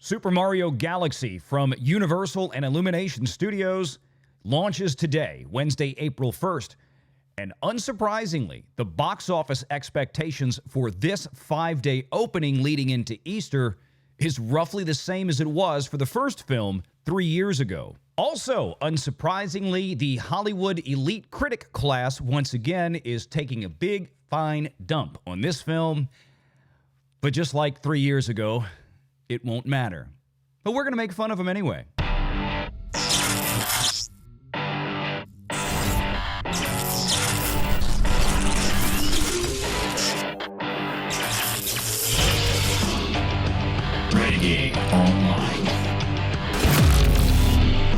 Super Mario Galaxy from Universal and Illumination Studios launches today, Wednesday, April 1st. And unsurprisingly, the box office expectations for this 5-day opening leading into Easter is roughly the same as it was for the first film 3 years ago. Also, unsurprisingly, the Hollywood elite critic class once again is taking a big, fine dump on this film. But just like 3 years ago, it won't matter. But we're going to make fun of them anyway. Renegade Online.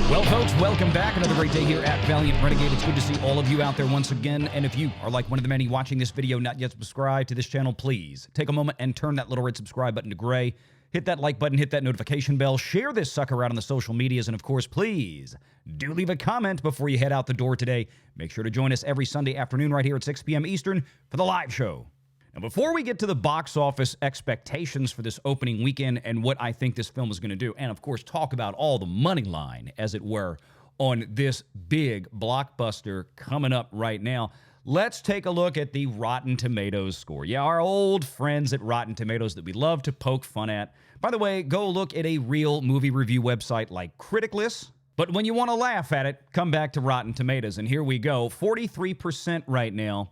Well, folks, welcome back. Another great day here at Valiant Renegade. It's good to see all of you out there once again. And if you are like one of the many watching this video, not yet subscribed to this channel, please take a moment and turn that little red subscribe button to gray. Hit that like button, hit that notification bell, share this sucker out on the social medias, and of course, please do leave a comment before you head out the door today. Make sure to join us every Sunday afternoon right here at 6 p.m. Eastern for the live show. Now, before we get to the box office expectations for this opening weekend and what I think this film is going to do, and of course, talk about all the money line, as it were, on this big blockbuster coming up right now, let's take a look at the Rotten Tomatoes score. Yeah, our old friends at Rotten Tomatoes that we love to poke fun at. By the way, go look at a real movie review website like Critic. But when you want to laugh at it, come back to Rotten Tomatoes. And here we go, 43% right now,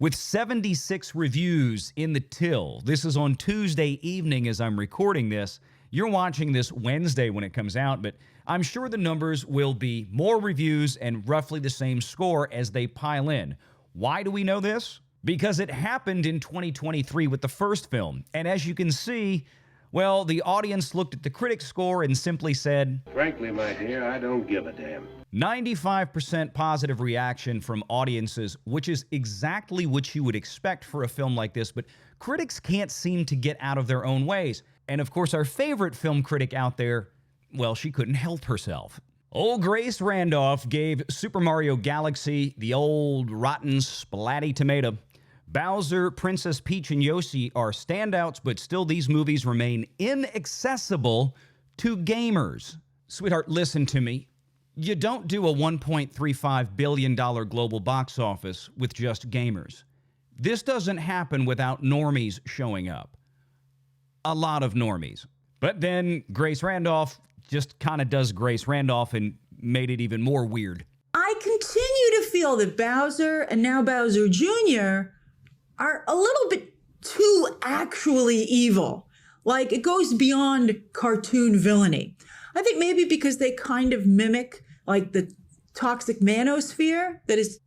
with 76 reviews in the till. This is on Tuesday evening as I'm recording this. You're watching this Wednesday when it comes out, but I'm sure the numbers will be more reviews and roughly the same score as they pile in. Why do we know this? Because it happened in 2023 with the first film. And as you can see, well, the audience looked at the critic score and simply said, "Frankly, my dear, I don't give a damn." 95% positive reaction from audiences, which is exactly what you would expect for a film like this, but critics can't seem to get out of their own ways. And of course, our favorite film critic out there, well, she couldn't help herself. Old Grace Randolph gave Super Mario Galaxy the old rotten splatty tomato. Bowser, Princess Peach, and Yoshi are standouts, but still these movies remain inaccessible to gamers. Sweetheart, listen to me. You don't do a $1.35 billion global box office with just gamers. This doesn't happen without normies showing up. A lot of normies. But then Grace Randolph just kind of does Grace Randolph and made it even more weird. I continue to feel that Bowser and now Bowser Jr. are a little bit too actually evil. Like, it goes beyond cartoon villainy. I think maybe because they kind of mimic like the toxic manosphere that is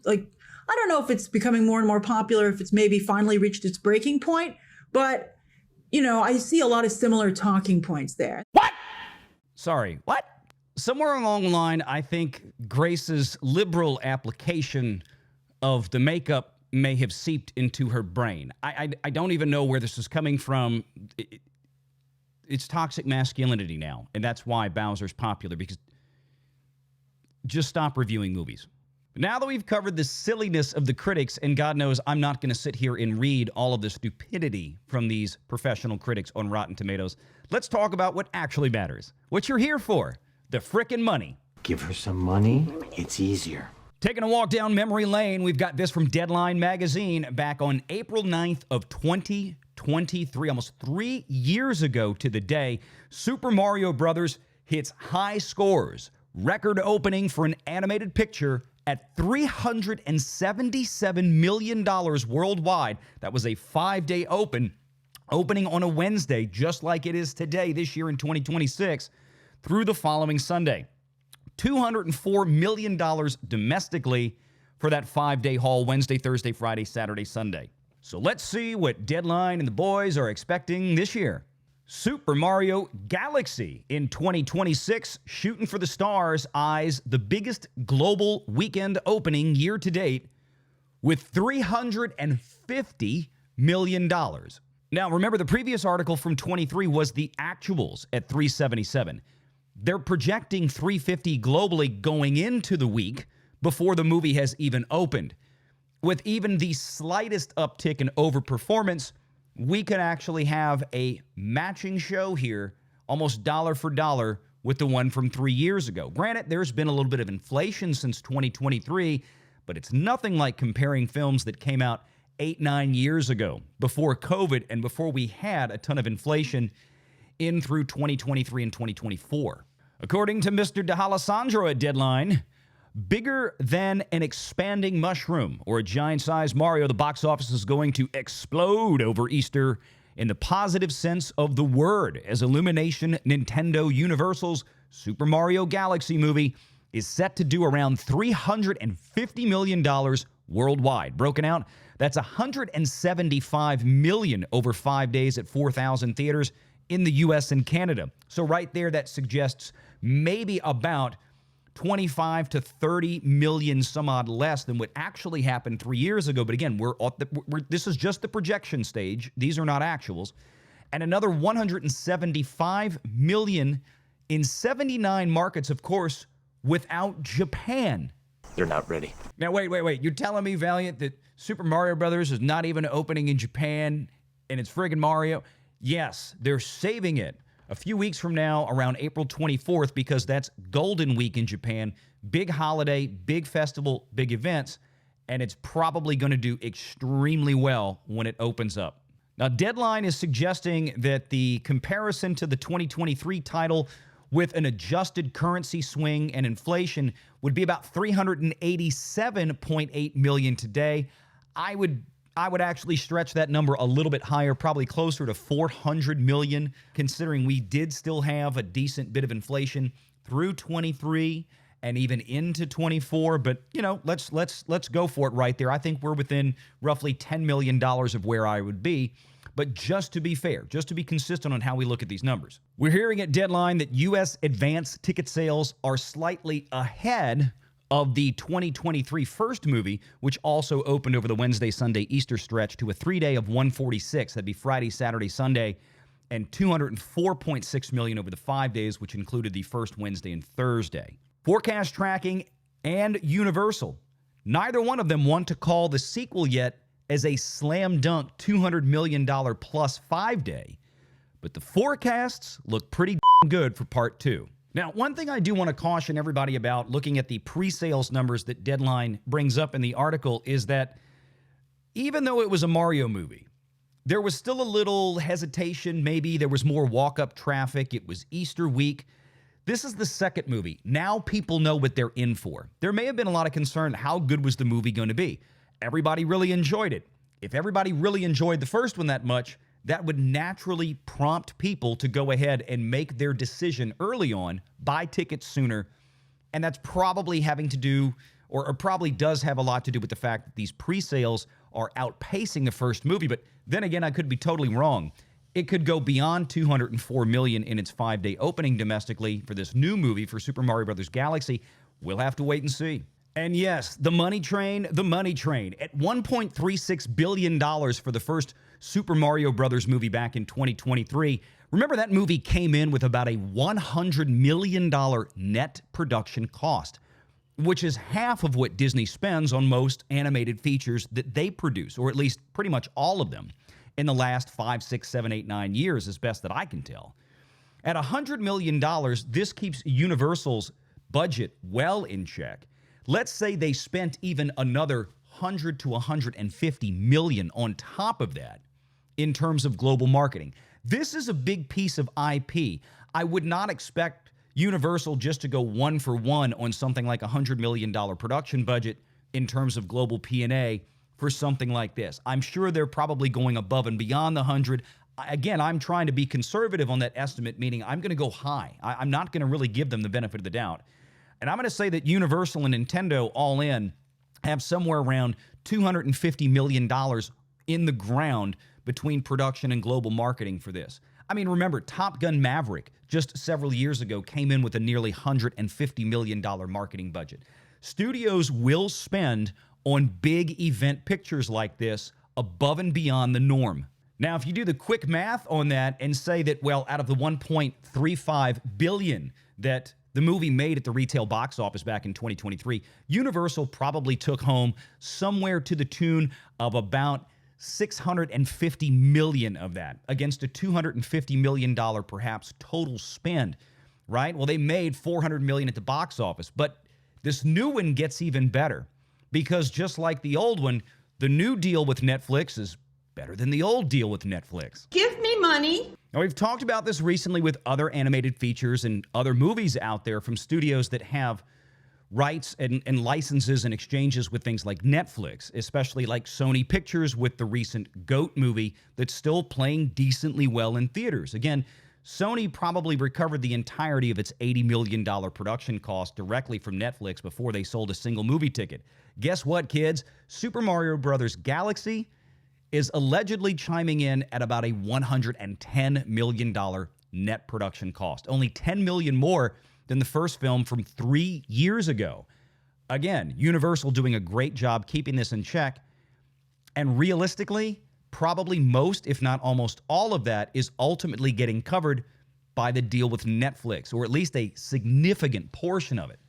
like, I don't know if it's becoming more and more popular, if it's maybe finally reached its breaking point, but you know, I see a lot of similar talking points there. What? Sorry, what? Somewhere along the line, I think Grace's liberal application of the makeup may have seeped into her brain. I don't even know where this is coming from. It's toxic masculinity now, and that's why Bowser's popular, because just stop reviewing movies. Now that we've covered the silliness of the critics, and God knows I'm not going to sit here and read all of the stupidity from these professional critics on Rotten Tomatoes, let's talk about what actually matters. What you're here for, the frickin' money. Give her some money, it's easier. Taking a walk down memory lane, we've got this from Deadline magazine back on April 9th of 2023, almost 3 years ago to the day. Super Mario Bros. Hits high scores, record opening for an animated picture at $377 million worldwide. That was a 5-day opening on a Wednesday, just like it is today, this year in 2026, through the following Sunday. $204 million domestically for that 5-day haul, Wednesday, Thursday, Friday, Saturday, Sunday. So let's see what Deadline and the boys are expecting this year. Super Mario Galaxy in 2026, shooting for the stars, eyes the biggest global weekend opening year to date with $350 million. Now, remember, the previous article from 23 was the actuals at 377. They're projecting 350 globally going into the week before the movie has even opened. With even the slightest uptick in overperformance, we could actually have a matching show here almost dollar for dollar with the one from 3 years ago. Granted, there's been a little bit of inflation since 2023, but it's nothing like comparing films that came out 8-9 years ago, before COVID and before we had a ton of inflation in through 2023 and 2024. According to Mr. D'Alessandro at Deadline, bigger than an expanding mushroom or a giant-sized Mario, the box office is going to explode over Easter in the positive sense of the word, as Illumination, Nintendo, Universal's Super Mario Galaxy movie is set to do around $350 million worldwide. Broken out, that's $175 million over 5 days at 4,000 theaters in the U.S. and Canada. So right there, that suggests maybe about 25 to 30 million some odd less than what actually happened 3 years ago. But again, this is just the projection stage. These are not actuals. And another 175 million in 79 markets, of course, without Japan. They're not ready. Now, wait. You're telling me, Valiant, that Super Mario Brothers is not even opening in Japan and it's friggin' Mario? Yes, they're saving it a few weeks from now, around April 24th, because that's Golden Week in Japan. Big holiday, big festival, big events, and it's probably going to do extremely well when it opens up. Now, Deadline is suggesting that the comparison to the 2023 title with an adjusted currency swing and inflation would be about 387.8 million today. I would actually stretch that number a little bit higher, probably closer to 400 million, considering we did still have a decent bit of inflation through 23 and even into 24. But, you know, let's go for it right there. I think we're within roughly $10 million of where I would be. But just to be fair, just to be consistent on how we look at these numbers, we're hearing at Deadline that U.S. advance ticket sales are slightly ahead of the 2023 first movie, which also opened over the Wednesday, Sunday, Easter stretch to a 3-day of 146. That'd be Friday, Saturday, Sunday, and 204.6 million over the 5 days, which included the first Wednesday and Thursday. Forecast Tracking and Universal, neither one of them want to call the sequel yet as a slam dunk $200 million plus 5-day, but the forecasts look pretty good for part 2. Now, one thing I do want to caution everybody about looking at the pre-sales numbers that Deadline brings up in the article is that even though it was a Mario movie, there was still a little hesitation. Maybe there was more walk-up traffic. It was Easter week. This is the second movie. Now people know what they're in for. There may have been a lot of concern, how good was the movie going to be? Everybody really enjoyed it. If everybody really enjoyed the first one that much, that would naturally prompt people to go ahead and make their decision early on, buy tickets sooner. And that's probably having to do, or probably does have a lot to do with the fact that these pre-sales are outpacing the first movie. But then again, I could be totally wrong. It could go beyond 204 million in its 5-day opening domestically for this new movie for Super Mario Bros. Galaxy. We'll have to wait and see. And yes, the money train. At $1.36 billion for the first Super Mario Brothers movie back in 2023. Remember, that movie came in with about a $100 million net production cost, which is half of what Disney spends on most animated features that they produce, or at least pretty much all of them, in the last 5, 6, 7, 8, 9 years, as best that I can tell. At $100 million, this keeps Universal's budget well in check. Let's say they spent even another 100 to 150 million on top of that in terms of global marketing. This is a big piece of IP. I would not expect Universal just to go one for one on something like a $100 million production budget in terms of global P&A for something like this. I'm sure they're probably going above and beyond the 100. Again, I'm trying to be conservative on that estimate, meaning I'm going to go high. I'm not going to really give them the benefit of the doubt. And I'm going to say that Universal and Nintendo all in have somewhere around $250 million in the ground between production and global marketing for this. I mean, remember, Top Gun Maverick just several years ago came in with a nearly $150 million marketing budget. Studios will spend on big event pictures like this above and beyond the norm. Now, if you do the quick math on that and say that, well, out of the $1.35 billion that the movie made at the retail box office back in 2023, Universal probably took home somewhere to the tune of about $650 million of that against a $250 million perhaps total spend, right? Well, they made $400 million at the box office, but this new one gets even better because just like the old one, the new deal with Netflix is better than the old deal with Netflix. Give me money. Now, we've talked about this recently with other animated features and other movies out there from studios that have rights and licenses and exchanges with things like Netflix, especially like Sony Pictures with the recent GOAT movie that's still playing decently well in theaters. Again, Sony probably recovered the entirety of its $80 million production cost directly from Netflix before they sold a single movie ticket. Guess what, kids? Super Mario Bros. Galaxy is allegedly chiming in at about a $110 million net production cost, only $10 million more than the first film from 3 years ago. Again, Universal doing a great job keeping this in check, and realistically, probably most, if not almost all of that is ultimately getting covered by the deal with Netflix, or at least a significant portion of it.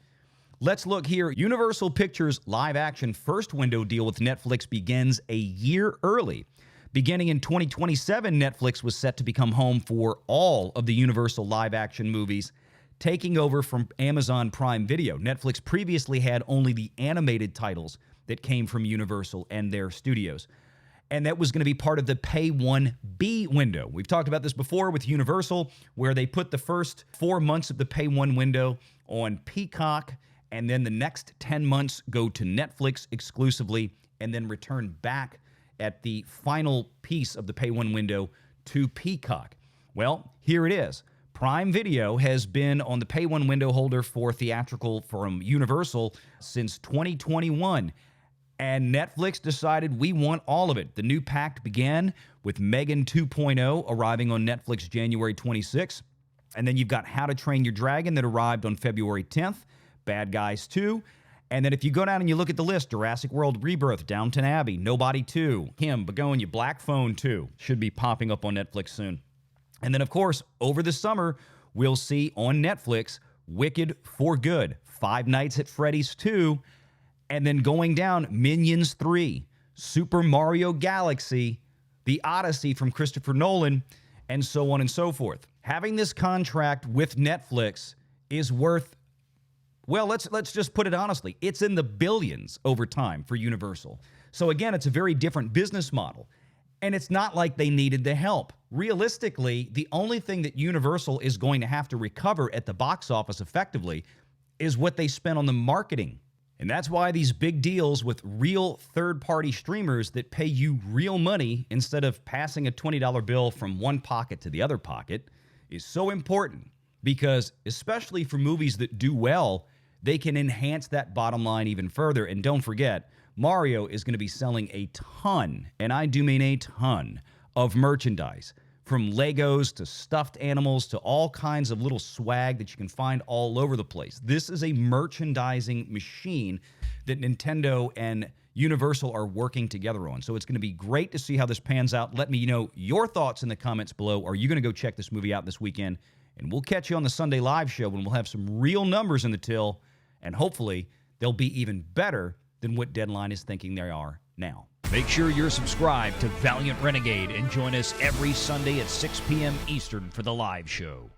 Let's look here. Universal Pictures live-action first window deal with Netflix begins a year early. Beginning in 2027, Netflix was set to become home for all of the Universal live-action movies, taking over from Amazon Prime Video. Netflix previously had only the animated titles that came from Universal and their studios, and that was going to be part of the Pay 1B window. We've talked about this before with Universal, where they put the first 4 months of the Pay 1 window on Peacock, and then the next 10 months go to Netflix exclusively, and then return back at the final piece of the Pay 1 window to Peacock. Well, here it is. Prime Video has been on the Pay 1 window holder for theatrical from Universal since 2021, and Netflix decided we want all of it. The new pact began with Megan 2.0 arriving on Netflix January 26th, and then you've got How to Train Your Dragon that arrived on February 10th, Bad Guys 2, and then if you go down and you look at the list, Jurassic World Rebirth, Downton Abbey, Nobody 2, Kim, Begonia, Black Phone 2 should be popping up on Netflix soon. And then, of course, over the summer, we'll see on Netflix Wicked for Good, Five Nights at Freddy's 2, and then going down, Minions 3, Super Mario Galaxy, The Odyssey from Christopher Nolan, and so on and so forth. Having this contract with Netflix is worth, well, let's just put it honestly, it's in the billions over time for Universal. So again, it's a very different business model. And it's not like they needed the help. Realistically, the only thing that Universal is going to have to recover at the box office effectively is what they spent on the marketing. And that's why these big deals with real third-party streamers that pay you real money instead of passing a $20 bill from one pocket to the other pocket is so important, because especially for movies that do well, they can enhance that bottom line even further. And don't forget, Mario is going to be selling a ton, and I do mean a ton, of merchandise, from Legos to stuffed animals to all kinds of little swag that you can find all over the place. This is a merchandising machine that Nintendo and Universal are working together on. So it's going to be great to see how this pans out. Let me know your thoughts in the comments below. Are you going to go check this movie out this weekend? And we'll catch you on the Sunday live show when we'll have some real numbers in the till, and hopefully they'll be even better than what Deadline is thinking they are now. Make sure you're subscribed to Valiant Renegade and join us every Sunday at 6 p.m. Eastern for the live show.